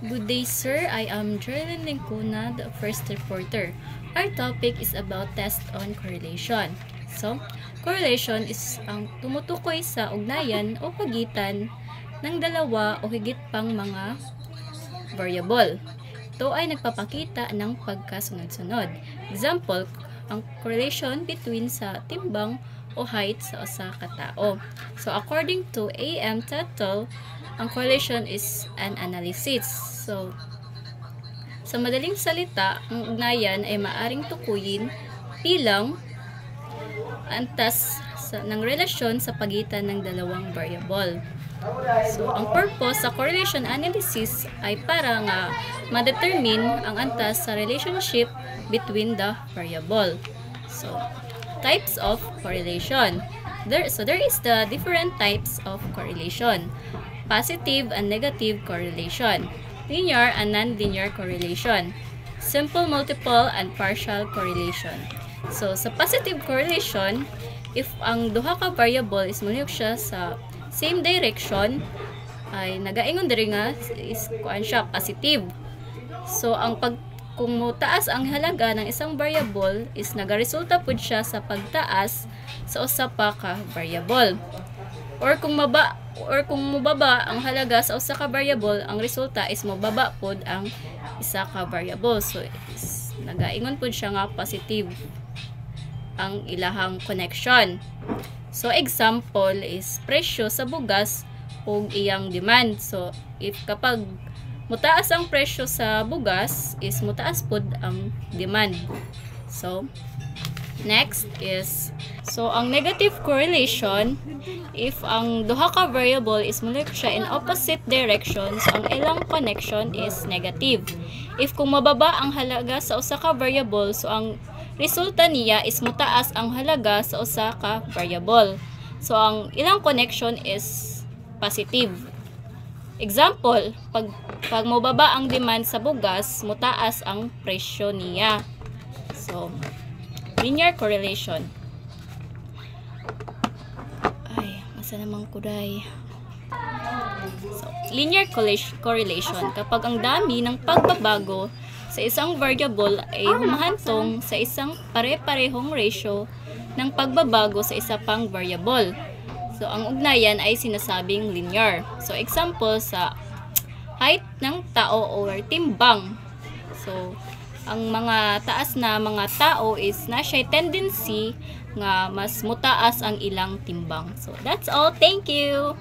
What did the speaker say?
Good day, sir. I am Jerlyn Lincuna, the first reporter. Our topic is about test on correlation. So, correlation is ang tumutukoy sa ugnayan o pagitan ng dalawa o higit pang mga variable. Ito ay nagpapakita ng pagkasunod-sunod. Example, ang correlation between sa timbang o height sa usa ka tao. So, according to A.M. Tuttle, ang correlation is an analysis. So, sa madaling salita, ang ugnayan ay maaring tukuyin bilang antas ng relasyon sa pagitan ng dalawang variable. So, ang purpose sa correlation analysis ay para nga ma-determine ang antas sa relationship between the variable. So, types of correlation. There is the different types of correlation. Positive and negative correlation. Linear and non-linear correlation. Simple, multiple, and partial correlation. So, sa positive correlation, if ang duha ka variable is mulihok siya sa same direction, ay nagaingon diri nga is kuan siya positive. So, kung taas ang halaga ng isang variable is nagaresulta pud siya sa pagtaas sa usa pa ka variable. Or kung mababa ang halaga sa usa ka variable, ang resulta is mababa pud ang isa ka variable. So, nagaingon pud siya nga positive ang ilahang connection. So, example is presyo sa bugas ug iyang demand. So, if kapag mutaas ang presyo sa bugas, is mutaas pud ang demand. So, next is, so ang negative correlation, if ang duha ka variable is mulihok siya in opposite directions, ang ilang connection is negative. If kung mababa ang halaga sa usa ka variable, so ang resulta niya is mutaas ang halaga sa usa ka variable. So ang ilang connection is positive. Example, pag mababa ang demand sa bugas, mutaas ang presyo niya. So, linear correlation. Ay, masa namang kuday. So, linear correlation. Kapag ang dami ng pagbabago sa isang variable ay humahantong sa isang pare-parehong ratio ng pagbabago sa isa pang variable. So, ang ugnayan ay sinasabing linear. So, example sa height ng tao or timbang. So, ang mga taas na mga tao is na siya tendency nga mas mutaas ang ilang timbang. So, that's all. Thank you!